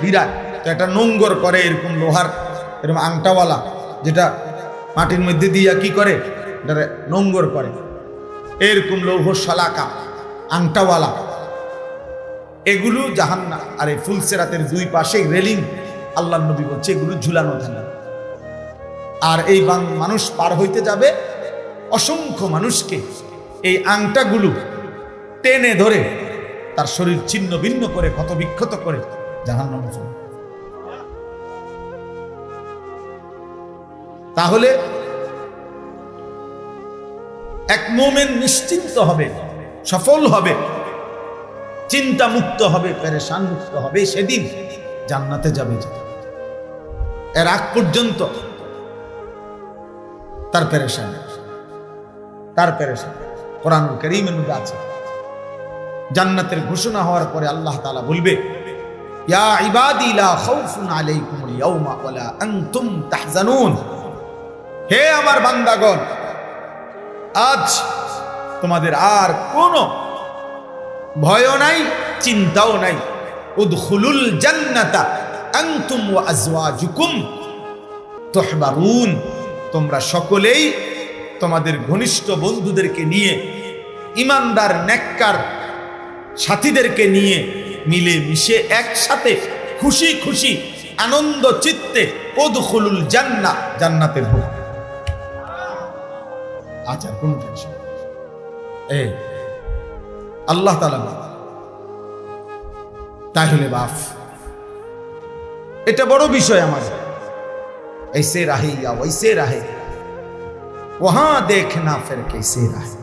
বিরাট, তো একটা নোংর করে এরকম লোহার এরকম আংটাওয়ালা, যেটা মাটির মধ্যে দিয়া কি করে এটা নোংর করে, এরকম লৌহ শালাকা আংটাওয়ালা, এগুলো জাহান্নাম। আর এই ফুলসেরাতের দুই পাশে রেলিং, আল্লাহ নবী বলছে এগুলো ঝুলানো থাকে। আর এই মানুষ পার হইতে যাবে, অসংখ্য মানুষকে এই আংটাগুলো টেনে ধরে তার শরীর ছিন্ন ভিন্ন করে ক্ষত বিক্ষত করে জাহান্নামে ফেলে। তাহলে এক মুমিন নিশ্চিন্ত হবে, সফল হবে, চিন্তা মুক্ত হবে, পেরেশান মুক্ত হবে, সেদিন জান্নাতে যাবে। এর আগ পর্যন্ত তার পেরেশান, কোরআনুল কারীমের মধ্যে আছে। জান্নাতের ঘোষণা হওয়ার পরে আল্লাহ তাআলা বলবে, ইয়া ইবাদি লা খাউফুন আলাইকুমুল ইয়াওমা ওয়ালা আনতুম তাহজানুন, হে আমার বান্দাগণ, আজ তোমাদের আর কোনো ভয় নাই, চিন্তাও নাই। উদখুলুল জান্নাতা আনতুম ওয়া আজওয়াজুকুম তুহবারুন, তোমরা সকলেই তোমাদের ঘনিষ্ঠ বন্ধুদেরকে নিয়ে, ইমানদার নেককার সাথীদেরকে নিয়ে মিলে মিশে একসাথে খুশি খুশি আনন্দ চিত্তে উদখুলুল জান্নাহ, জান্নাতে ঢুকবে। আচ্ছা, কোন টেনশন এই আল্লাহ তাআলা। তাহলে বাপ, এটা বড় বিষয় আমাদের। ऐसे रहे या वैसे रहे, वहां देखना फिर कैसे रहे।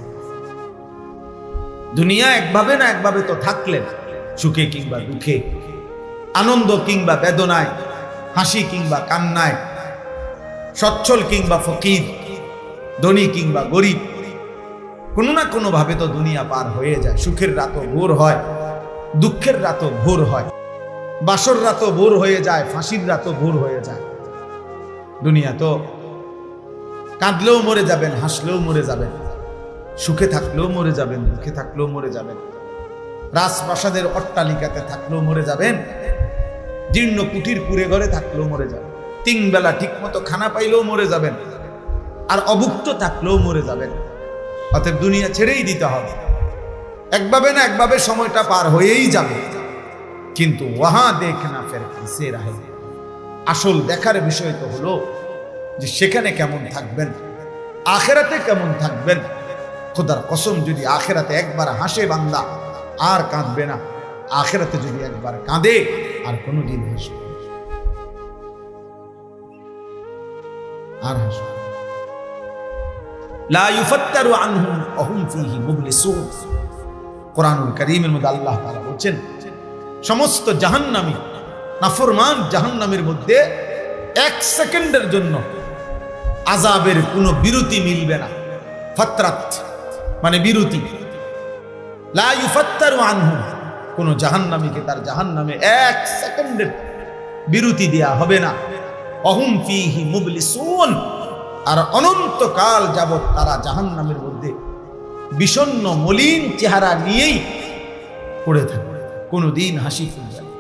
দুনিয়া একভাবে না একভাবে তো থাকলেন, সুখে কিংবা দুঃখে, আনন্দ কিংবা বেদনায়, হাসি কিংবা কান্নায়, সচ্ছল কিংবা ফকির, ধনী কিংবা গরিব, কোনো না কোনো ভাবে তো দুনিয়া পার হয়ে যায়। সুখের রাতও ভোর হয়, দুঃখের রাতও ভোর হয়, বাসর রাতও ভোর হয়ে যায়, ফাঁসির রাতও ভোর হয়ে যায়। দুনিয়া তো কাঁদলেও মরে যাবেন, হাসলেও মরে যাবেন, সুখে থাকলেও মরে যাবেন, দুঃখে থাকলেও মরে যাবেন, রাজপ্রাসাদের অট্টালিকাতে থাকলেও মরে যাবেন, জীর্ণ কুটির কুড়ে ঘরে থাকলেও মরে যাবেন, তিন বেলা ঠিক মতো খানা পাইলেও মরে যাবেন, আর অভুক্ত থাকলেও মরে যাবেন। অতএব দুনিয়া ছেড়েই দিতে হবে, একভাবে না একভাবে সময়টা পার হয়েই যাবে। কিন্তু ওয়াহা দেখনা ফের কিসে রাহে, আসল দেখার বিষয় তো হলো যে সেখানে কেমন থাকবেন, আখেরাতে কেমন থাকবেন। খোদার কসম, যদি আখেরাতে একবার হাসে বান্দা আর কাঁদবে না, আখেরাতে যদি একবার কাঁদে আর কোনোদিন হাসবে আর হাসবে। লা ইউফাত্তারু আনহুম ওয়াহুম ফীহি মুবলিসুন। কোরআনুল কারীমের মধ্যে আল্লাহ তাআলা বলেন, সমস্ত জাহান্নামী নাফরমান জাহান্নামের মধ্যে এক সেকেন্ডের জন্য আযাবের কোনো বিরতি মিলবে না। ফাতরাত মানে বিরতি। লা ইউফাত্তারু আনহুম, কোন জাহান্নামীকে তার জাহান্নামে এক সেকেন্ডের বিরতি দেয়া হবে না। ওয়াহুম ফীহি মুবলিসুন, আর অনন্তকাল যাবৎ তারা জাহান্নামের মধ্যে বিষণ্ণ মলিন চেহারা নিয়েই পড়ে থাকবে। কোনোদিন হাসি ফুটবে না,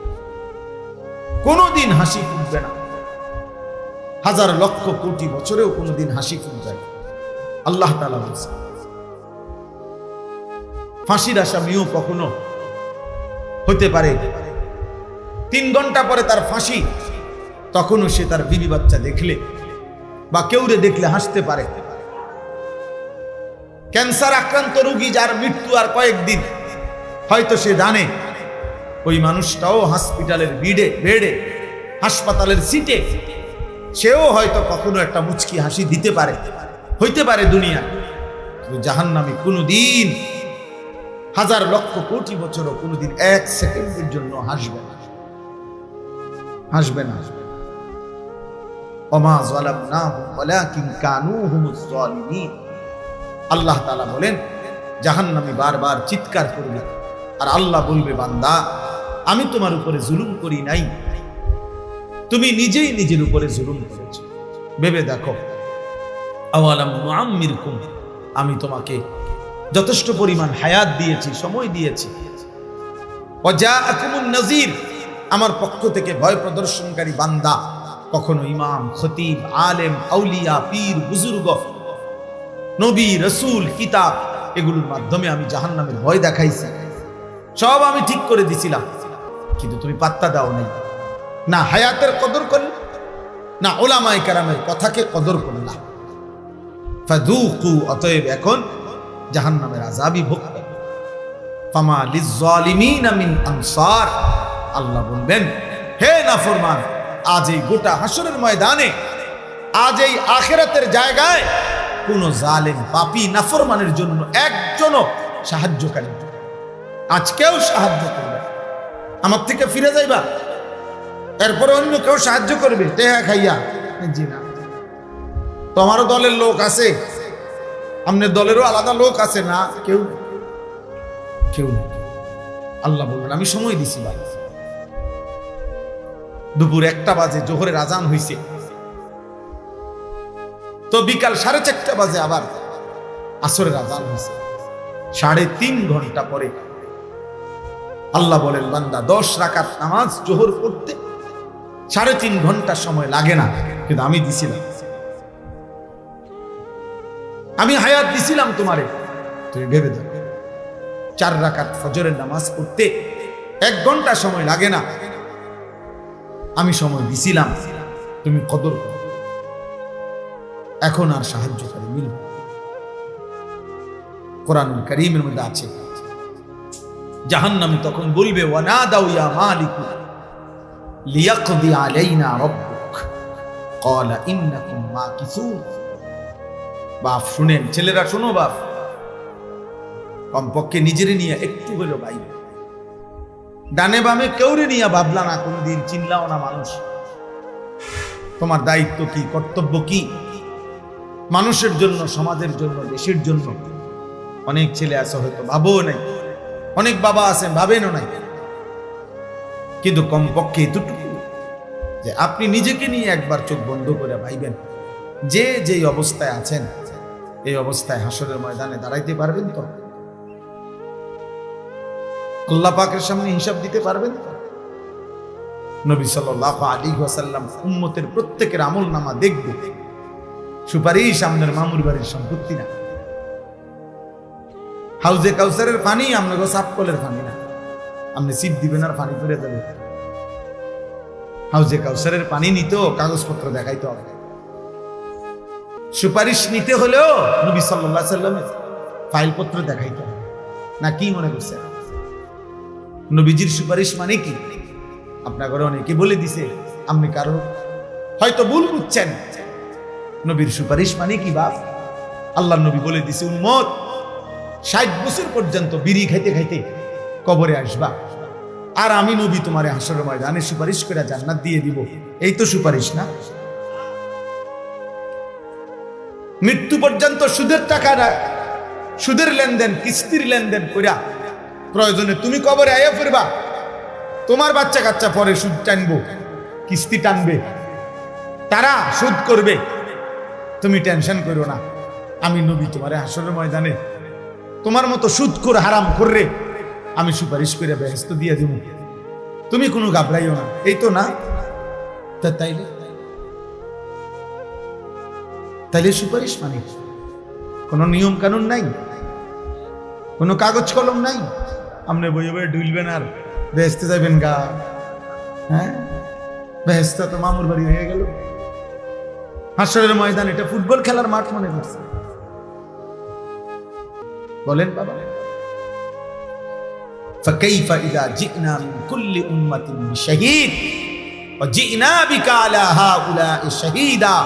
কোনোদিন হাসি ফুটবে না। হাজার লক্ষ কোটি বছরেও কোনোদিন হাসি ফুটবে না। আল্লাহ তাআলা বলেছেন, ফাঁসির আসামিও কখনো হতে পারে 3 ঘন্টা পরে তার ফাঁসি, তখনও সে তার বিবি বাচ্চা দেখলে বা কেউরে দেখলে হাসতে পারে। ক্যান্সার আক্রান্ত রোগী যার মৃত্যু আর কয়েকদিন, হয়তো সে জানে ওই মানুষটাও হসপিটালের বেডে, হাসপাতালের সিটে, সেও হয়তো কখনো একটা মুচকি হাসি দিতে পারে, হইতে পারে দুনিয়া। জাহান্নামী কোনোদিন হাজার লক্ষ কোটি বছরও কোনোদিন এক সেকেন্ডের জন্য হাসবে না, হাসবে না। ওমা যালামনাহুম ওয়ালাকিন কানু হুমুজ যালিমিন। আল্লাহ তাআলা বলেন, জাহান্নামী বারবার চিৎকার করবে আর আল্লাহ বলবে, বান্দা আমি তোমার উপরে জুলুম করি নাই, তুমি নিজেই নিজের উপরে জুলুম করেছো। ভেবে দেখো, আওয়ালাম নুআম্মিরকুম, আমি তোমাকে যথেষ্ট পরিমাণ হায়াত দিয়েছি, সময় দিয়েছি। ওয়া জাআকুমুন নাযীর, আমার পক্ষ থেকে ভয় প্রদর্শনকারী বান্দা কখনো ইমাম, খতিব, আলেম, আউলিয়া, পীর, বুজুর্গ, নবী, রসুল, কিতাব এগুলোর মাধ্যমে আমি জাহান্নামের ভয় দেখাইছি, সব আমি ঠিক করে দিছিলাম, কিন্তু তুমি পাত্তা দাও নাই। না হায়াতের কদর করলে, না ওলামায়ে কেরামের কথাকে কদর করলা। ফাযুকু, অতএব এখন জাহান্নামের আযাবই ভোগ করো। ফামা লিয-যালিমিনা মিন আনসার, আল্লাহ বলবেন হে নাফরমান, আজ এই গোটা হাসরের ময়দানে, আজ এই আখিরাতের জায়গায় কোন জালেম, পাপী, নাফরমানের জন্য একজনও সাহায্যকারী আজকেও সাহায্য করবে। আমার থেকে ফিরে যাইবা, এরপরে অন্য কেউ সাহায্য করবে টেহা খাইয়া? জি না। তোমারও দলের লোক আছে, আমাদের দলেরও আলাদা লোক আছে না? কেউ কেউ নেই। আল্লাহ বলবেন আমি সময় দিছি ভাই, দুপুর 1টা বাজে জোহরের আজান হইছে, তো বিকাল 4:30 বাজে আবার আসরের আজান হইছে। 3.5 ঘন্টা পরে আল্লাহ বলেন বান্দা 10 রাকাত নামাজ জোহর পড়তে 3.5 ঘন্টা সময় লাগে না, কিন্তু আমি দিছিলাম, আমি হায়াত দিছিলাম তোমারে। তুমি ভেবে দেখো, 4 রাকাত ফজরের নামাজ পড়তে 1 ঘন্টা সময় লাগে না, আমি সময় দিছিলাম, তুমি কদর করো। এখন আর সাহায্যকারী মিলবে। কোরআনুল কারীমের মধ্যে আছে, জাহান্নামী তখন বলবে ওয়ানাদাউ ইয়া মালিকু লিয়াকদি আলাইনা রাব্বুক ক্বালা ইন্নাকুম মাকিসুন। বাপ শুনেন, ছেলেরা শোনো, বাপ কমপক্ষে নিজেরে নিয়ে একটু হলো ভাই, ডানে বামে কেউরে নিয়ে ভাবলা না, কোনদিন চিনলাও না মানুষ। তোমার দায়িত্ব কি, কর্তব্য কি? মানুষের জন্য, সমাজের জন্য, দেশের জন্য। অনেক ছেলে আছে হয়তো ভাবও নাই, অনেক বাবা আছেন ভাবেনও নাই, কিন্তু কমপক্ষে এতটুকু যে আপনি নিজেকে নিয়ে একবার চোখ বন্ধ করে ভাইবেন, যে যেই অবস্থায় আছেন এই অবস্থায় হাসরের ময়দানে দাঁড়াইতে পারবেন তো? আল্লাহ পাকের সামনে হিসাব দিতে পারবেন তো? নবী সাল্লাল্লাহু আলাইহি ওয়াসাল্লাম উম্মতের প্রত্যেকের আমলনামা দেখবে, সুপারিশ আপনার মামুর বাড়ির সম্পত্তি না। হাউজে কাউসারের পানি আপনাকে সাপকলের পানি না, আপনি সিপ দিবেন আর পানি পড়ে যাবে। হাউজে কাউসারের পানি নিতেও কাগজপত্র দেখাইতে হবে, সুপারিশ নিতে হলেও নবী সাল্লাল্লাহু আলাইহি ওয়াসাল্লামের ফাইলপত্র দেখাইতে হবে। না কি মনে করছেন নবীজির সুপারিশ মানে কি? আপনার ঘরে অনেকে বলে দিছে, আপনি কারো হয়তো ভুল বুঝছেন। নবীর সুপারিশ মানে কি বাপ? আল্লাহ নবী বলে দিছে উম্মত 60 বছর পর্যন্ত বিড়ি খাইতে খাইতে কবরে আসবা, আর আমি নবী তোমারে হাসরের ময়দানে সুপারিশ করে জান্নাত দিয়ে দিব। এই তো সুপারিশ না? মৃত্যু পর্যন্ত সুদের টাকা, সুদের লেনদেন, কিস্তির লেনদেন কইরা প্রয়োজনে তুমি কবরে আয়া ফিরবা, তোমার বাচ্চা কাচ্চা পরে সুদ টানবো, কিস্তি টানবে, তারা সুদ করবে, তুমি টেনশন করো না। আমি নবী তোমারে হাসরের ময়দানে তোমার মতো সুদ করে হারাম করে আমি সুপারিশ করে বেহেশত দিয়ে দিব, তুমি কোনো ঘাবড়াইও না। এই তো না? তাইলে তাইলে সুপারিশ মানে কোনো নিয়ম কানুন নাই, কোনো কাগজ কলম নাই, আপনি বইয়ে বইয়ে ডুলবেন আর বেহেশতে যাবেন গা? হ্যাঁ, বেহেশত তো মামুর বাড়ি হয়ে গেল। হাসরের ময়দান এটা ফুটবল খেলার মাঠ মনে করছে? বলেন বাবা, فكيف إذا جئنا من كل أمة بشهيد وجئنا بك على هؤلاء شهيدا।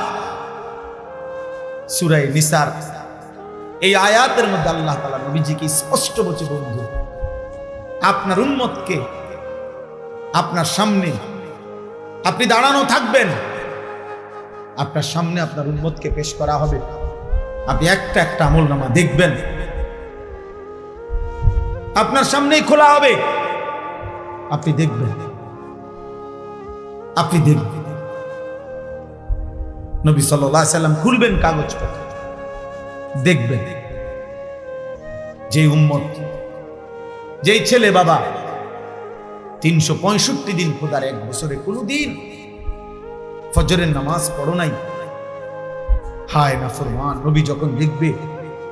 সূরা নিসার এই আয়াতের মধ্যে আল্লাহ তাআলা নবীজিকে স্পষ্ট বলে বন্ধু, আপনার উম্মতকে আপনার সামনে আপনি দাঁড়ানো থাকবেন, আপনার সামনে আপনার উম্মতকে পেশ করা হবে, আপনি একটা একটা আমলনামা দেখবেন, আপনার সামনেই খোলা হবে, আপনি দেখবেন, আপনি দেখবেন। নবী সাল্লাল্লাহু আলাইহি সাল্লাম খুলবেন কাগজপত্র, দেখবেন যেই উম্মত, যেই ছেলে বাবা 365 দিন খোদার, এক বছরে কোনো দিন ফজরের নামাজ পড়ো নাই। হায় নাফরমান, নবী যখন লিখবে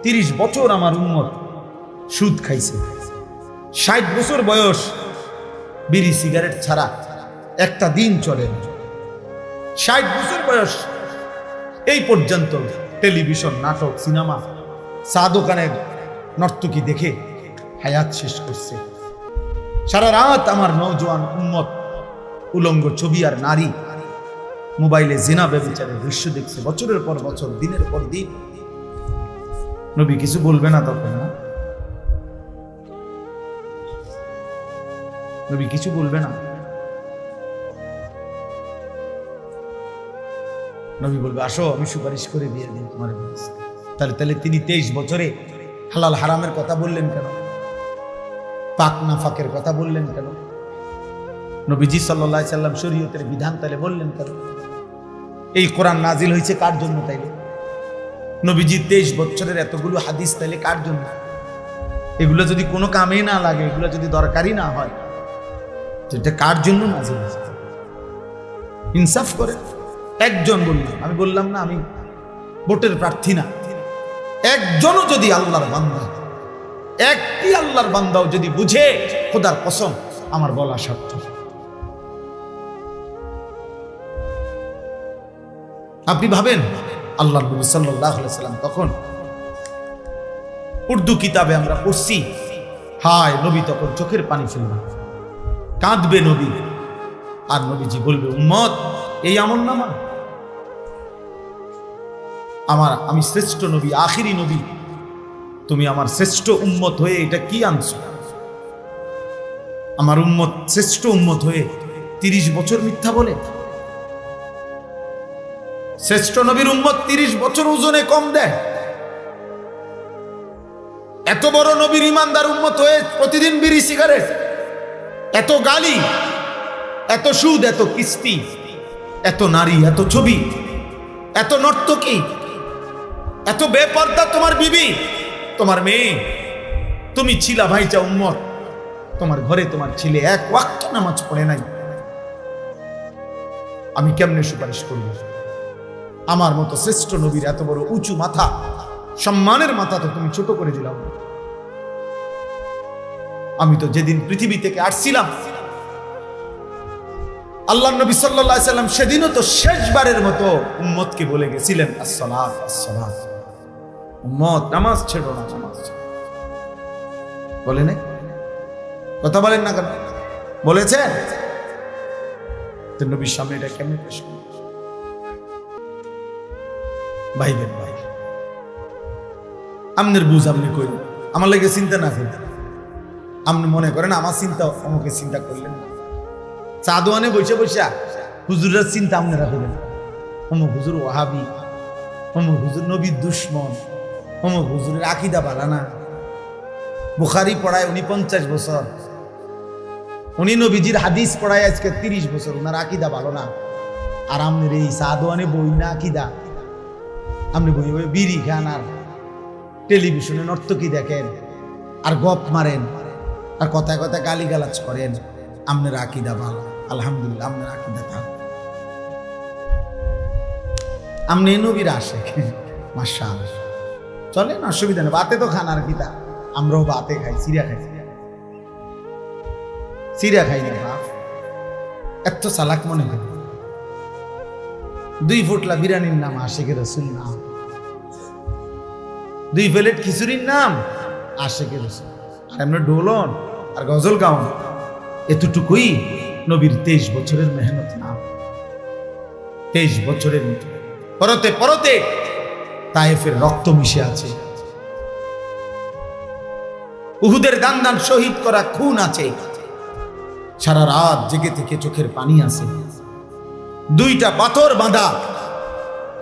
30 বছর আমার উম্মত সুদ খাইছে, 60 বছর বয়স বিড়ি সিগারেট ছাড়া একটা দিন চলে না, 60 বছর বয়স এই পর্যন্ত টেলিভিশন, নাটক, সিনেমা, চা দোকানের নর্তকী দেখে হায়াত শেষ করছে। সারা রাত আমার নওজোয়ান উম্মত উলঙ্গ ছবি আর নারী, মোবাইলে জিনা ব্যভিচারের দৃশ্য দেখছে বছরের পর বছর, দিনের পর দিন। নবী কিছু বলবে না তখন? না, নবী কিছু বলবে না। নবী বলবে আসো আমি সুপারিশ করে দিয়ে দিই তোমার। তাহলে তিনি 23 বছরে হালাল হারামের কথা বললেন কেন? পাক না ফাকের কথা বললেন কেন? নবীজি সাল্লাল্লাহু আলাইহি সাল্লাম শরীয়তের বিধান তাহলে বললেন কেন? এই কোরআন নাজিল হয়েছে কার জন্য? তাইলে নবীজি 23 বছরের এতগুলো হাদিস তাইলে কার জন্য? এগুলো যদি কোনো কামে না লাগে, এগুলো যদি দরকারি না হয়, তো এটা কার জন্য নাজিল হয়েছে? ইনসাফ করে। একজন বললেন, আমি বললাম না আমি ভোটের প্রার্থী না, একজনও যদি আল্লাহর বান্দা, একটি আল্লাহর বান্দাও যদি বুঝে, খোদার কসম আমার বলা সার্থক। আপনি ভাবেন আল্লাহর নবী সাল্লাল্লাহু আলাইহি সাল্লাম তখন, উর্দু কিতাবে আমরা পড়ছি, হায় নবী তখন চোখের পানি ফেলবে, কাঁদবে নবী, আর নবীজি বলবে উম্মত এই আমলনামা আমার, আমি শ্রেষ্ঠ নবী, আখিরি নবী, তুমি আমার শ্রেষ্ঠ উম্মত হয়ে এটা কি আনছো? আমার উম্মত শ্রেষ্ঠ উম্মত হয়ে 30 বছর মিথ্যা বলে? শ্রেষ্ঠ নবীর উম্মত 30 বছর ওজনে কম দেয়? এত বড় নবীর ইমানদার উম্মত হয়ে প্রতিদিন বিড়ি সিগারেট, এত গালি, এত সুদ, এত কিস্তি, এত নারী, এত ছবি, এত নর্তকী, এত বেপর্দা তোমার বিবি, তোমার মেয়ে, তুমি ছিলা ভাইচা উম্মত, তোমার ঘরে তোমার ছেলে এক ওয়াক্ত নামাজ পড়ে নাই, আমি কেমনে সুপারিশ করব? আমার মতো শ্রেষ্ঠ নবীর এত বড় উঁচু মাথা, সম্মানের মাথা তো তুমি ছোট করে দিলাম। আমি তো যেদিন পৃথিবী থেকে আসছিলাম, আল্লাহ নবী সাল্লাল্লাহু আলাইহি সাল্লাম সেদিনও তো শেষবারের মতো উম্মতকে বলে গেছিলেন আসসালাত আসসালাত, উম্মত নামাজ ছেড়ো না, নামাজ বলে নাই? কথা বলেন না কেন? বলেছেন তো নবীর সামনে এটা কেমনে পেশ করব? ভাইবেন ভাই, আমনের বুঝ আপনি কই, আমার লাগে চিন্তা না করেন। আপনি মনে করেন আমার চিন্তা আমাকে চিন্তা করলেন না, চা দোয়ানে বসে বসে হুজুরের চিন্তা আপনারা করেন, অমুক হুজুর ওয়াহাবি, অমুক হুজুর নবীর দুশ্মন, অমুক হুজুরের আকীদা ভালো না, বুখারী পড়ায় উনি 50 বছর, উনি নবীজির হাদিস পড়ায় আজকে 30 বছর, ওনার আকীদা ভালো না। আর আপনার এই চা দোয়ানে বই না আকীদা, আপনি বই বই বিড়ি খান আর টেলিভিশনে নর্তকী দেখেন আর গপ মারেন আর কথায় কথায় গালিগালাজ করেন। আপনার আকীদা ভালো, আলহামদুলিল্লাহ, আপনার আকীদা থাক, আপনি নবীর আশেক, মাশাআল্লাহ, চলেন, অসুবিধা নেই। বাতে তো খান আর কিতা, আমরাও বাতে খাই, চিড়া খাই, চিড়া খাই না বাপ, এত চালাক মনে হয়। 2 ফুটলা বিরিয়ানির নাম আশেকের রাসূল নাম, 2 প্লেট খিচুড়ির নাম আশেকের রাসূল, আর আমরা ডোলন আর গজল গাউন, এতটুকুই নবীর 23 বছরের মেহনত নাম। 23 বছরের পরতে পরতে তায়েফের রক্ত মিশে আছে, উহুদের দান দান শহীদ করা খুন আছে, সারা রাত জেগে থেকে চোখের পানি আছে, 2টা পাথর বাঁধা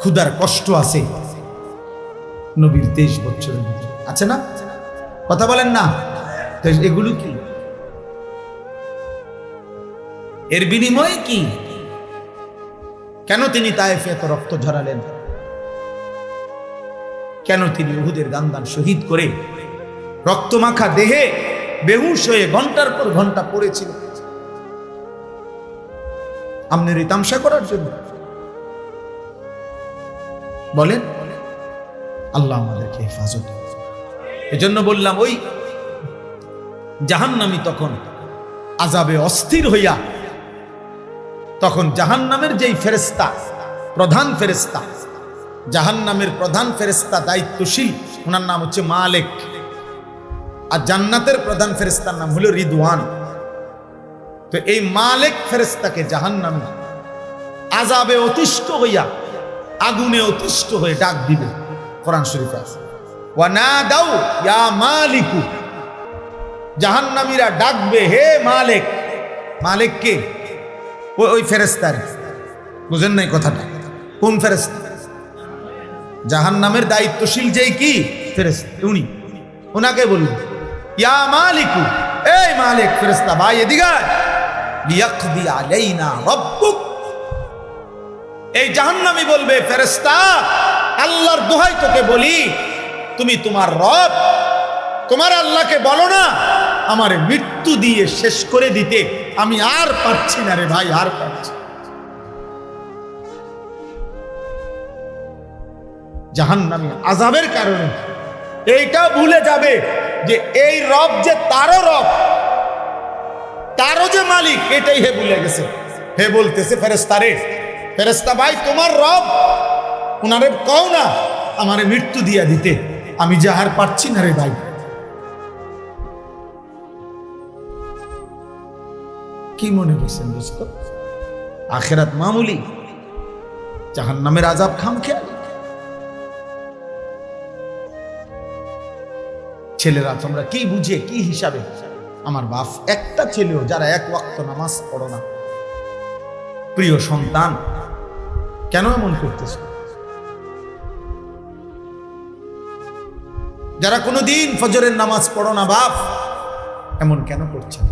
ক্ষুধার কষ্ট আছে নবীর 23 বছরের ভিতরে, আছে না? কথা বলেন না? তো এগুলো কি? এর বিনিময়ে কি? কেন তিনি তায়েফে এত রক্ত ঝরালেন? কেন তিনি উহুদের দান দান শহীদ করে রক্তমাখা দেহে বেহুশ হয়ে ঘন্টার পর ঘন্টা পড়েছিলেন? আপনার এই তামসা করার জন্য? বলেন। আল্লাহ আমাদেরকে হেফাজত। এজন্য বললাম, ওই জাহান্নামী তখন আযাবে অস্থির হইয়া, তখন জাহান্নামের যেই ফেরেশতা, প্রধান ফেরেশতা, জাহান্নামের প্রধান ফেরেশতা দায়িত্বশীল, ওনার নাম হচ্ছে মালিক, আর জান্নাতের প্রধান ফেরেশতার নাম হলো রিদওয়ান। তো এই মালিক ফেরেশতাকে জাহান্নামী আযাবে অতিষ্ঠ হইয়া, আগুনে অতিষ্ঠ হয়ে ডাক দিবে। কোরআন শরীফে আছে, ওয়া নাদাউ ইয়া মালিকু, জাহান্নামীরা ডাকবে, হে মালিক। মালিক কে? ওই ফেরেশতার। বুঝেন নাই কথাটা? কোন ফেরেশতা? জাহান্নামের দায়িত্বশীল যেই কি ফেরেশতা, উনি, ওনাকে বলবে ইয়া মালিকু, এই মালিক ফেরেশতা ভাই এদিকে আয়, লিয়াকদি আলাইনা রাব্বুক। এই জাহান্নামী বলবে, ফেরেশতা আল্লাহর দোহাই তোকে বলি, তুমি তোমার রব, তোমার আল্লাহকে বলো না আমারে মৃত্যু দিয়ে শেষ করে দিতে, আমি আর পারছি না রে ভাই, আর পারছি। জাহান্নামী আযাবের কারণে এইটা ভুলে যাবে যে এই রব যে তারও রব, তারও যে মালিক, এটাই হে ভুলে গেছে। হে বলতেছে ফেরেশতারে, ফেরেশতা ভাই তোমার রব, ওনারে কও না আমারে মৃত্যু দিয়া দিতে, আমি যে আর পারছি না রে ভাই। কি মনে করছেন দোস্ত? আখিরাত মামুলি, জাহান্নামের আযাব খামখেয়ালি। ছেলেরা তোমরা কি বুঝে, কি হিসাবে? আমার বাপ একটা ছেলেও যারা এক ওয়াক্ত নামাজ পড়ো না, প্রিয় সন্তান, কেন এমন করতেছ? যারা কোনোদিন ফজরের নামাজ পড়ো না বাপ, এমন কেন করছেন?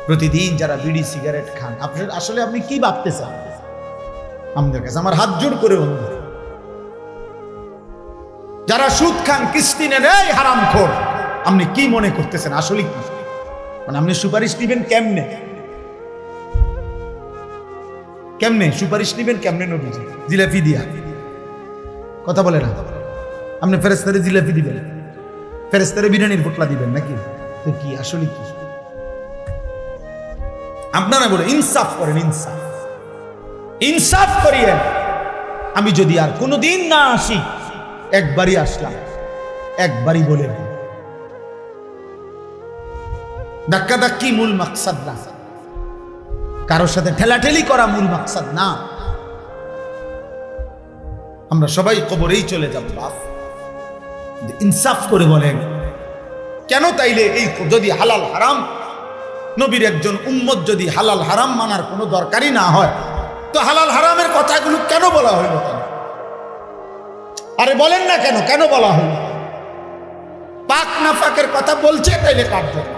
প্রতিদিন যারা বিড়ি সিগারেট খান, আপনার আসলে আপনি কি ভাবতে চান? আমাদের কাছে আমার হাত জোড় করে অনুরোধ, যারা সুদ খান, কিস্তি নেন, এই হারামখোর, আপনি কি মনে করতেছেন আসলে কি? মানে আপনি সুপারিশ নিবেন কেমনে? কেমনে সুপারিশ নিবেন? কেমনে নবীজি? জিলাপি দিয়া? কথা বলে না। আপনি ফেরেশতারে জিলাপি দিবেন, ফেরেশতারে বিরিয়ানির পোটলা দিবেন নাকি? তো কি আসলে কি? আপনারা বলে ইনসাফ করেন, ইনসাফ, ইনসাফ করিয়েন। আমি যদি আর কোনোদিন না আসি, একবারই আসলাম, একবারই বলে ধাক্কা ধাক্কি মূল মাকসাদ না, কারোর সাথে ঠেলাঠেলি করা মূল মাকসাদ না। আমরা সবাই কবরেই চলে যাব বাপ, ইনসাফ করে বলেন কেন? তাইলে এই যদি হালাল হারাম, নবীর একজন উম্মত যদি হালাল হারাম মানার কোনো দরকারই না হয়, তো হালাল হারামের কথাগুলো কেন বলা হইল? কেন? আরে বলেন না কেন, কেন বলা হইল? পাক না পাকের কথা বলছে, তাইলে কার জন্য?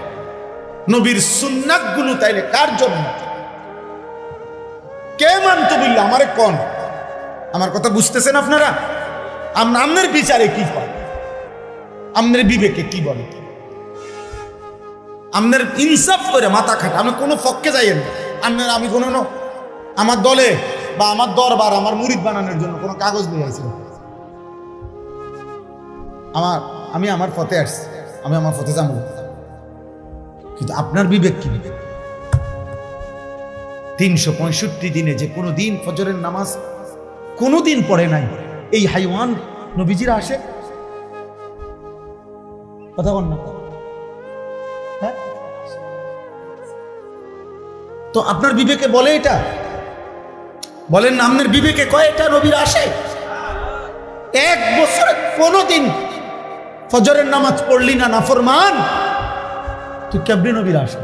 নবীর সুন্নাত গুলো তাইলে কার জন্য? কে মানতে বলল? আমারে কোন? আমার কথা বুঝতেছেন আপনারা? আপনার বিচারে কি হয়? আপনার বিবেকে কি বলে? আপনার ইনসাফ করে মাথা খাটা, আপনি কোনো পক্ষে যাইয়েন না। আপনার আমি কোনো আমার দলে বা আমার দরবার আমার মুরিদ বানানোর জন্য কোনো কাগজ নিয়ে আসছিলাম? আমি আমার পথে আসছি, আমি আমার পথে যাবো, কিন্তু আপনার বিবেক কি? 365 দিনে যে কোনো দিন ফজরের নামাজ কোনো দিন পড়ে নাই, এই হাইওয়ান নবীজিরা আসে? কথা বল না। হ্যাঁ, তো আপনার বিবেকে বলে এটা? বলেন না, আপনার বিবেকে কয় এটা নবীরা আসে? এক বছরে কোনোদিন ফজরের নামাজ পড়লি না নাফরমান, তুই কেমনে নবীরা আসে?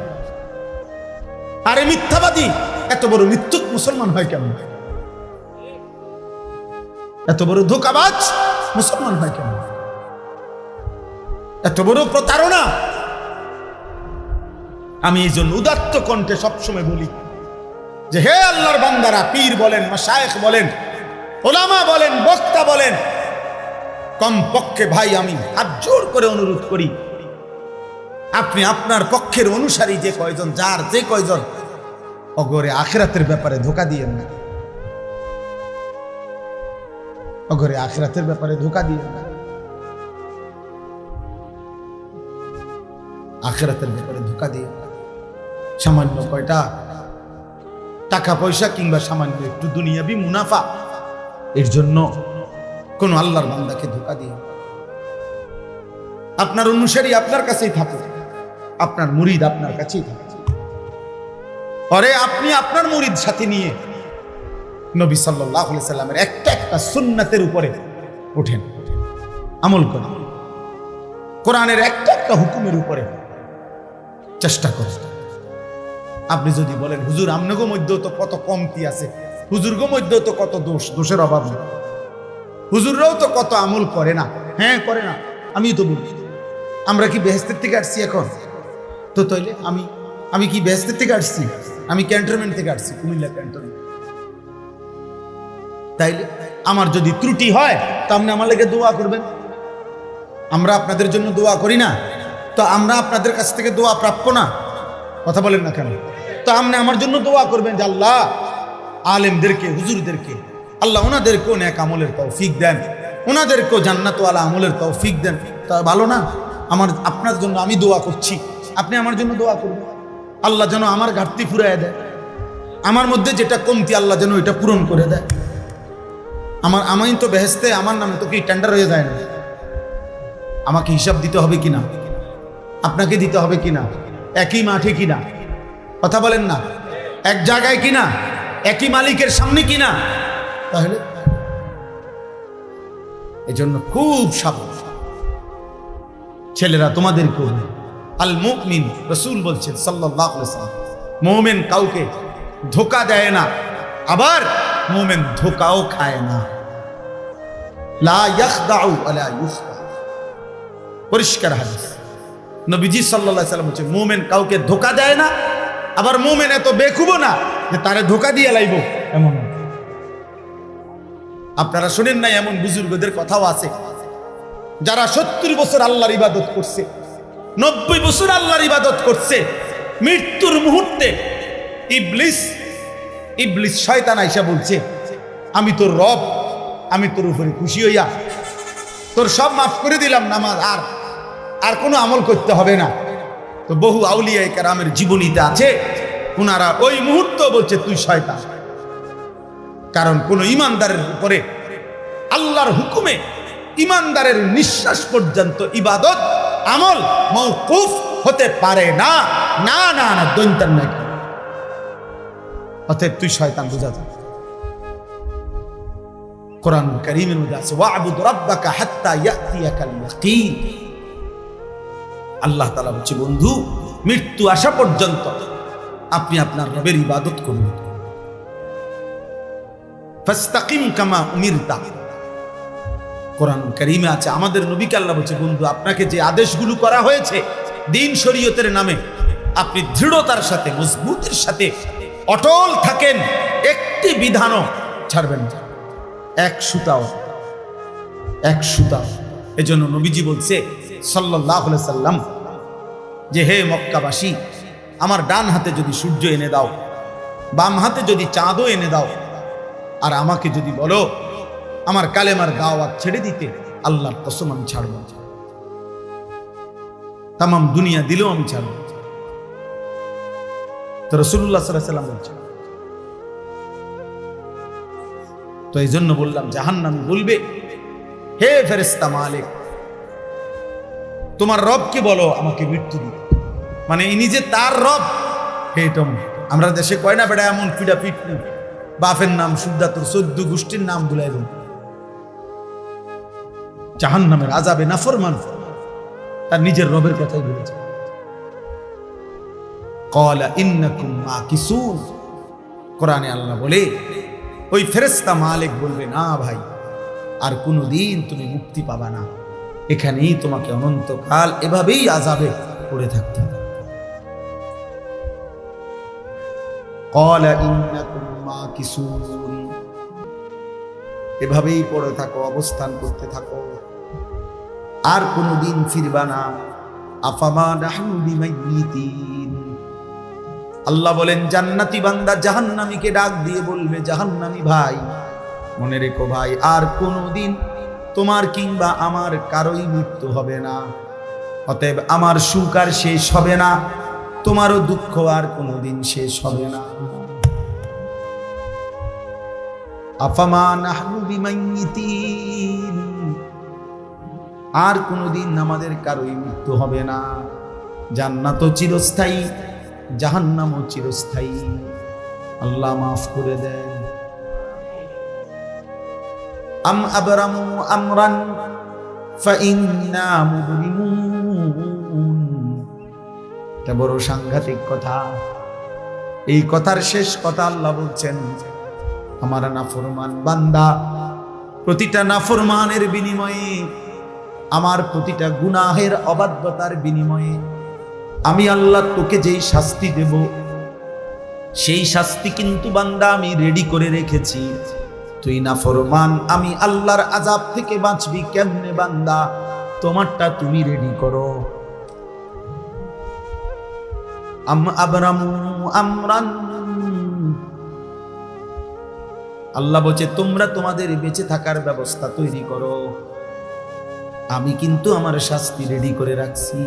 আরে মিথ্যাবাদী, এত বড় মিথ্যুক মুসলমান হয় কেমন? এত বড় ধোঁকাবাজ মুসলমান হয় কেমন? এত বড় প্রতারণা। আমি এই জন্য উদাত্ত কণ্ঠে সবসময় বলি যে হে আল্লাহর বান্দারা, পীর বলেন, মাশায়েখ বলেন, ওলামা বলেন, বক্তা বলেন, কমপক্ষে ভাই আমি হাত জোর করে অনুরোধ করি, আপনি আপনার পক্ষের অনুসারী যে কয়জন, যার যে কয়জন, অগরে আখিরাতের ব্যাপারে ধোকা দিয়েন না, অগরে আখিরাতের ব্যাপারে ধোকা দিয়েন না, আখিরাতের ব্যাপারে ধোকা দিয়েন না। সামান্য কয়টা টাকা পয়সা কিংবা সামান্য একটু দুনিয়াবি মুনাফা, এর জন্য কোন আল্লাহর বান্দাকে ধোকা দিয়ে। আপনার অনুসারী আপনার কাছেই থাকুক, আপনার মুরিদ আপনার কাছেই থাকুক। পরে আপনি আপনার মুরিদ সাথে নিয়ে নবী সাল্লাল্লাহু আলাইহি সাল্লামের একটা একটা সুন্নাতের উপরে ওঠেন, আমল করেন, কোরআনের একটা একটা হুকুমের উপরে চেষ্টা করেন। আপনি যদি বলেন হুজুর আমনগো মধ্যেও তো কত কমতি আছে, হুজুরগো মধ্যেও তো কত দোষের অভাব নেই, হুজুররাও তো কত আমল করে না, হ্যাঁ করে না, আমি তো বলি আমরা কি বেহেশতের থেকে আসছি এখন? তো তাইলে আমি কি বেহেশতের থেকে আসছি? আমি ক্যান্টনমেন্ট থেকে আসছি, কুমিল্লা ক্যান্টনমেন্ট। তাইলে আমার যদি ত্রুটি হয় তো আপনি আমার লেগে দোয়া করবেন। আমরা আপনাদের জন্য দোয়া করি না? তো আমরা আপনাদের কাছ থেকে দোয়া প্রাপ্য না? কথা বলেন না কেন? তো আপনি আমার জন্য দোয়া করবেন যে আল্লাহ আলেমদেরকে, হুজুরদেরকে আল্লাহ ওনাদেরকেও নেক আমলের তৌফিক দেন, ওনাদেরকেও জান্নাতওয়ালা আমলের তৌফিক দেন। তা ভালো না? আপনার জন্য আমি দোয়া করছি, আপনি আমার জন্য দোয়া করবেন। আল্লাহ যেন আমার ঘাটতি ফুরাইয়া দেয়, আমার মধ্যে যেটা কমতি আল্লাহ যেন এটা পূরণ করে দেয়। আমি তো বেহেশতে আমার নামে তো কি টেন্ডার হয়ে যায় না? আমাকে হিসাব দিতে হবে কিনা, আপনাকে দিতে হবে কিনা, একই মাঠে কিনা, কথা বলেন না, এক জায়গায় কিনা, একই মালিকের সামনে কিনা। তাহলে এজন্য খুব সাবধান ছেলেরা, তোমাদেরকে আল মুমিন, রাসূল বলছেন সাল্লাল্লাহু আলাইহি ওয়াসাল্লাম, মুমিন কাউকে ধোঁকা দেয় না, আবার মুমিন ধোঁকাও খায় না। লা ইয়াখদাউ ওয়ালা ইউখদা, পরিষ্কার হাদিস। নবীজি সাল্লাল্লাহু আলাইহি ওয়াসাল্লাম বলছেন মুমিন কাউকে ধোঁকা দেয় না, আবার মুমিন এত বেকুবও না যে তারে ধোঁকা দিয়ে লাইব, এমন। আপনারা শুনেন না এমন বুজুর্গদের কথাও আছে যারা 70 বছর আল্লাহর ইবাদত করছে, 90 বছর আল্লাহর ইবাদত করছে, মৃত্যুর মুহূর্তে ইবলিস শয়তান আইসা বলছে আমি তোর রব, আমি তোর উপরে খুশি হইয়া তোর সব মাফ করে দিলাম, নামাজ আর কোনো আমল করতে হবে না। তো বহু আউলিয়া কেরামের জীবনীতে আছে ওনারা ওই মুহূর্ত বলছে তুই শয়তান। কারণ কোন ইমানদারের উপরে আল্লাহর হুকুমে ইমানদারের নিঃশ্বাস পর্যন্ত ইবাদত আমল মওকুফ হতে পারে না, না না না, দৈন্তার নাকি। অতএব তুই শয়তান, বুঝা যায়। কোরআন কারীমের মধ্যে আছে ওয়া'বুদ রাব্বাকা হাত্তা ইয়াতিয়াকাল ইয়াকিন। আল্লাহ তাআলা বলছে বন্ধু মৃত্যু আসা পর্যন্ত আপনি আপনার রবের ইবাদত করুন। ফাস্তাকিম কামা উমিরতা। কোরআন কারীমে আছে আমাদের নবীকে আল্লাহ বলছে বন্ধু আপনাকে যে আদেশগুলো করা হয়েছে দ্বীন শরীয়তের নামে, আপনি দৃঢ়তার সাথে, মজবুতের সাথে অটল থাকেন, একটি বিধানও ছাড়বেন না, এক সুতাও। এজন্য নবীজি বলছে সাল্লাল্লাহু আলাইহি সাল্লাম যে হে মক্কাবাসী, আমার ডান হাতে যদি সূর্য এনে দাও, বাম হাতে যদি চাঁদও এনে দাও, আর আমাকে যদি বলো আমার কালেমার দাওয়াত ছেড়ে দিতে, আল্লাহর কসম আমি ছাড়ব না। তামাম দুনিয়া দিলেও আমি ছাড়ব। তো রাসূলুল্লাহ সাল্লাল্লাহু আলাইহি ওয়াসাল্লাম বলছেন। তো এই জন্য বললাম জাহান্নামী বলবে হে ফেরেশতা মালিক, তোমার রবকে বলো আমাকে মৃত্যু দিতে। মানে ইনি যে তার রব, হেটম আমরা দেশে কয় না বেটা এমন পিডা পিটনি, বাপের নাম সুদ্ধা তোর 14 গোষ্ঠীর নাম ভুলাই দেন। জাহান্নামের আযাবে নাফরমান তার নিজের রবের কথাই বলেছে। ক্বালা ইন্নাকুম মাকিসুন। কোরআনে আল্লাহ বলে ওই ফেরেশতা মালিক বলবে না ভাই, আর কোনোদিন তুমি মুক্তি পাবা না, এখানেই তোমাকে অনন্তকাল এভাবেই আযাবে পড়ে থাকতে হবে। ক্বালা ইন্নাকুম মাকিসুন, এভাবেই পড়ে থাকো, অবস্থান করতে থাকো, আর কোনোদিন ফিরবা না। আফামা নাহনু বিমাইয়িতিন, আল্লাহ বলেন জান্নাতি বান্দা জাহান্নামীকে ডাক দিয়ে বলবে, জাহান্নামী ভাই মনে রেখো ভাই, আর কোনোদিন তোমার কিংবা আমার কারোই মৃত্যু হবে না, অতএব আমার সুখ আর শেষ হবে না, তোমারও দুঃখ আর কোনোদিন শেষ হবে না। আফামা নাহনু বিমাইয়িতিন, আর কোনোদিন আমাদের কারোই মৃত্যু হবে না। জান্নাতও চিরস্থায়ী, জাহান্নামও চিরস্থায়ী। আল্লাহ মাফ করে দেন। আম আবরামু আমরান ফাইন্না মুবরিমুন। এটা বড় সাংঘাতিক কথা। এই কথার শেষ কথা আল্লাহ বলছেন, আমার নাফরমান বান্দা, প্রতিটা নাফরমানের বিনিময়ে, আমার প্রতিটা গুনাহের অবাধ্যতার বিনিময়ে আমি আল্লাহ তোকে যেই শাস্তি দেব, সেই শাস্তি কিন্তু বান্দা আমি রেডি করে রেখেছি। তুই নাফরমান, আমি আল্লাহর আযাব থেকে বাঁচবি কেমনে বান্দা, তোমারটা তুমি রেডি করো। আম আবরামু আমরান, আল্লাহ বলছে তোমরা তোমাদের বেঁচে থাকার ব্যবস্থা তৈরি করো, আমি কিন্তু আমার শাস্তি রেডি করে রাখছি।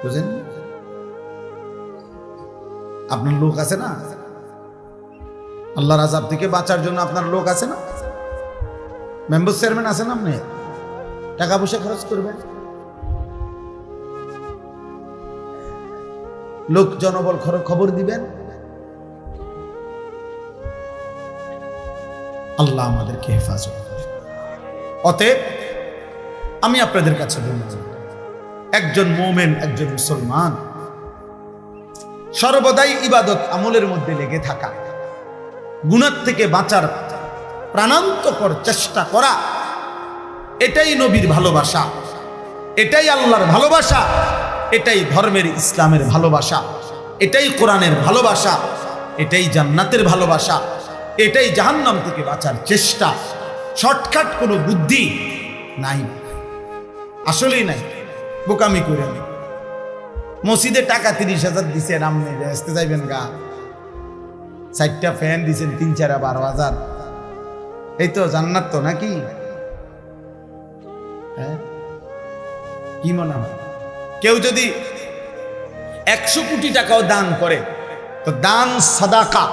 বুঝেন? আপনার লোক আছে না, আল্লাহর আযাব থেকে বাঁচার জন্য আপনার লোক আছে না, মেম্বার চেয়ারম্যান আছে না, আপনি টাকা পয়সা খরচ করবেন, লোক জনবল খবর দিবেন। আল্লাহ আমাদেরকে হেফাজত করুন। অতএব আমি আপনাদের কাছে বলছি, একজন মুমিন, একজন মুসলমান সর্বদাই ইবাদত আমলের মধ্যে লেগে থাকা, গুনাহ থেকে বাঁচার প্রাণান্তকর চেষ্টা করা, এটাই নবীর ভালোবাসা, এটাই আল্লাহর ভালোবাসা, এটাই ধর্মের ইসলামের ভালোবাসা, এটাই কোরআনের ভালোবাসা, এটাই জান্নাতের ভালোবাসা, এটাই জাহান্নাম থেকে বাঁচার চেষ্টা। শর্টকাট কোনো বুদ্ধি নাই, আসলেই নাই। বোকামি করে মসজিদে টাকা 30,000 দিচ্ছেন, আপনি আসতে যাইবেন গা, 4টা ফ্যান দিচ্ছেন 3-4 12,000, এই তো জান্নাত তো নাকি? হ্যাঁ, কি মনে হয়? কেউ যদি 100 কোটি টাকাও দান করে, তো দান সাদাকা,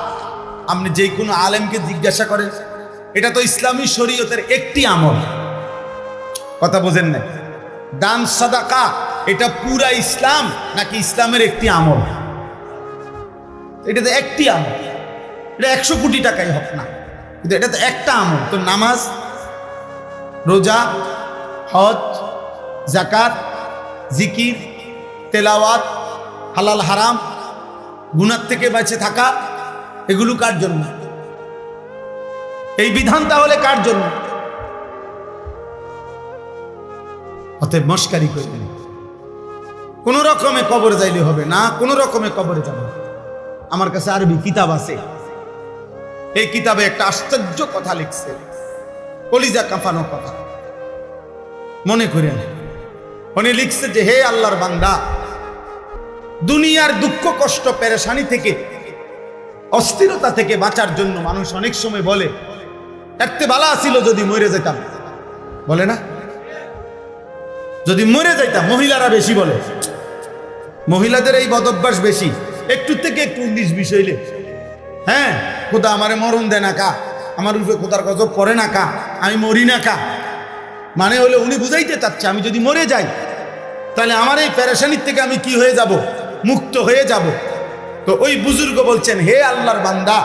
আপনি যে কোনো আলেমকে জিজ্ঞাসা করেন, এটা তো ইসলামী শরীয়তের একটি আমল। কথা বোঝেন না? দান সাদাকা এটা পুরা ইসলাম নাকি ইসলামের একটি আমল? এটা তো একটি আমল, এটা 100 কোটি টাকাই হোক না, কিন্তু এটা তো একটা আমল। তো নামাজ, রোজা, হজ, যাকাত, জিকির, তেলাওয়াত, হালাল হারাম, গুনাহ থেকে বেঁচে থাকা, এগুলো কার জন্য? এই বিধান তাহলে কার জন্য? অতএব মস্কারি করবেন, কোন রকমে কবরে যাইলে হবে না, কোন রকমে কবরে যাবে। আমার কাছে আরবি কিতাব আছে, এই কিতাবে একটা আশ্চর্য কথা লিখছে, কলিজা কাঁপানো কথা। মনে করেন, উনি লিখছে যে হে আল্লাহর বান্দা, দুনিয়ার দুঃখ কষ্ট পেরেশানি থেকে, অস্থিরতা থেকে বাঁচার জন্য মানুষ অনেক সময় বলে একতে ভালো ছিল যদি মরে যেতাম, বলে না? যদি মরে যাইতাম। মহিলারা বেশি বলে, মহিলাদের এই বদভ্যাস বেশি, একটু থেকে একটু 19-20 হইলে, হ্যাঁ খোদা আমারে মরণ দেয় না কা, আমার উপরে খোদার গজব পড়ে না কা, আমি মরি না কা। মানে হলে উনি বুঝাইতে চাচ্ছে আমি যদি মরে যাই তাহলে আমার এই পেরেশানির থেকে আমি কি হয়ে যাব? মুক্ত হয়ে যাব। তো ওই বুজুর্গ বলছেন, হে আল্লাহর বান্দা,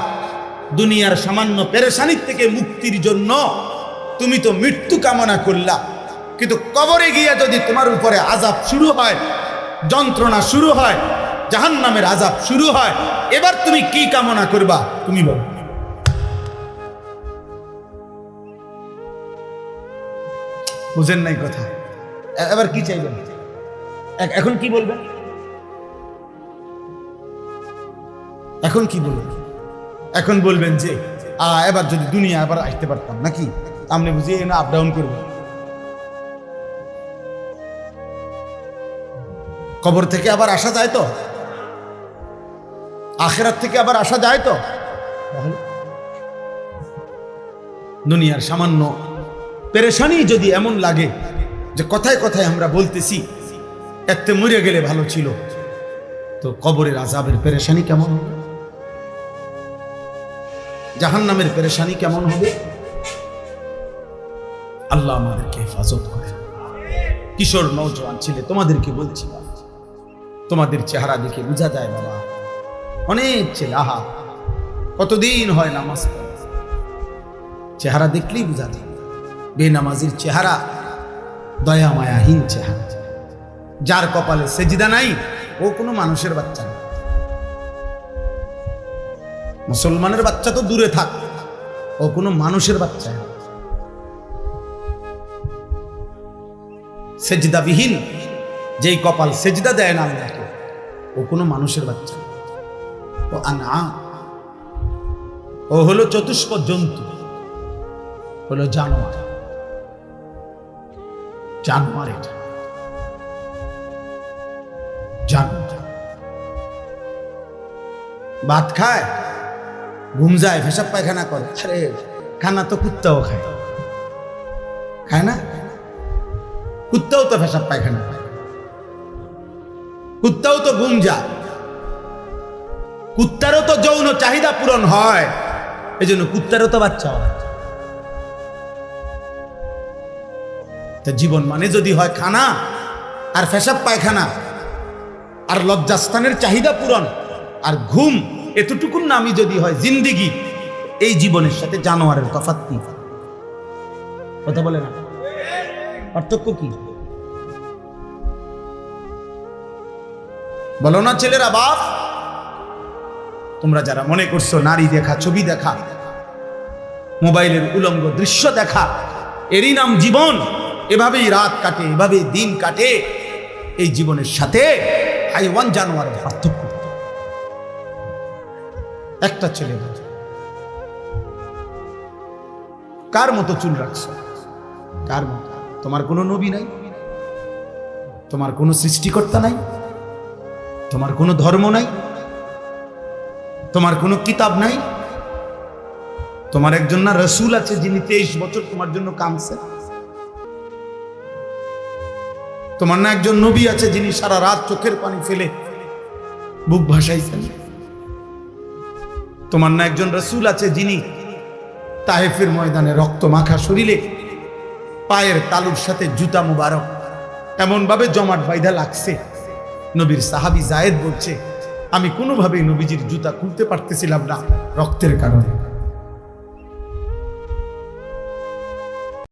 দুনিয়ার সামান্য পেরেশানির থেকে মুক্তির জন্য তুমি তো মৃত্যু কামনা করলা, কিন্তু কবরে গিয়া যদি তোমার উপরে আযাব শুরু হয়, যন্ত্রণা শুরু হয়, জাহান্নামের আযাব শুরু হয়, এবার তুমি কি কামনা করবা? তুমি বলো। বুঝেন নাই কথা? এবার কি চাইবেন? এখন কি বলবেন? এখন কি বলবেন? এখন বলবেন যে এবার যদি দুনিয়া আবার আসতে পারতাম নাকি, আপনি বুঝিয়ে না আপ ডাউন করবেন। কবর থেকে আবার আসা যায় তো? আখিরাত থেকে আবার আসা যায় তো? দুনিয়ার সামান্য পেরেশানি যদি এমন লাগে যে কথায় কথায় আমরা বলতেছি এতে মরে গেলে ভালো ছিল, তো কবরের আযাবের পেরেশানি কেমন হবে? জাহান্নামের পেরেশানি কেমন হবে? আল্লাহ আমাদেরকে হেফাজত করে। কিশোর নওজোয়ান ছেলে, তোমাদেরকে বলছি, তোমাদের চেহারা দেখে বোঝা যায় বাবা, অনেক ছেলে, আহা কতদিন হয় নামাজ পড়ে, চেহারা দেখলেই বোঝা যায়। বেনামাজির চেহারা দয়া মায়াহীন চেহারা। যার কপালে সেজদা নাই ও কোনো মানুষের বাচ্চা না। মুসলমানের বাচ্চা তো দূরে থাক, ও কোনো মানুষের বাচ্চা না। সেজদাবিহীন যেই কপাল সেজদা দেয় না আল্লাহকে, ও কোনো মানুষের বাচ্চা না। ও আনআম, ও হলো চতুষ্প জন্তু, হলো জানোয়ার। জানোয়ার এটা জানোয়ার। ভাত খায়, ঘুম যায়, পেশাব পায়খানা করে। আরে খানা তো কুত্তাও খায়, খায় না? কুত্তাও তো পেশাব পায়খানা খায়, কুত্তাও তো ঘুম যায়, কুত্তারও তো যৌন চাহিদা পূরণ হয়, এই জন্য কুত্তারও তো বাচ্চা হয়। তা জীবন মানে যদি হয় খানা আর পেশাব পায়খানা আর লজ্জাস্থানের চাহিদা পূরণ আর ঘুম, এতটুকুর নামই যদি হয় জিন্দিগি, এই জীবনের সাথে জানোয়ারের তফাৎ কি? কথা বলে না, পার্থক্য কি? বলো না ছেলেরা, বাপ তোমরা যারা মনে করছো নারী দেখা, ছবি দেখা, মোবাইলের উলঙ্গ দৃশ্য দেখা এরই নাম জীবন, এভাবেই রাত কাটে, এভাবেই দিন কাটে, এই জীবনের সাথে হাইওয়ান জানোয়ারের পার্থক্য। একটা ছেলে কার মতো চুল রাখছো? কার মতো? তোমার কোনো নবী নাই, তোমার কোনো সৃষ্টিকর্তা নাই, তোমার কোনো ধর্ম নাই, তোমার কোনো কিতাব নাই, তোমার একজন না রসুল আছে যিনি 23 বছর তোমার জন্য কাঁদছে, তোমার না একজন নবী আছে যিনি সারা রাত চোখের পানি ফেলে বুক ভাসাইছেন, তোমার না একজন রসুল আছে যিনি তায়েফের ময়দানে রক্ত মাখা শরীরে পায়ের তালুর সাথে জুতা মুবারক এমন ভাবে জমাট বাইধা লাগছে, নবীর সাহাবী জায়েদ বলছে আমি কোনোভাবেই নবীজির জুতা খুলতে পারতেছিলাম না রক্তের কারণে।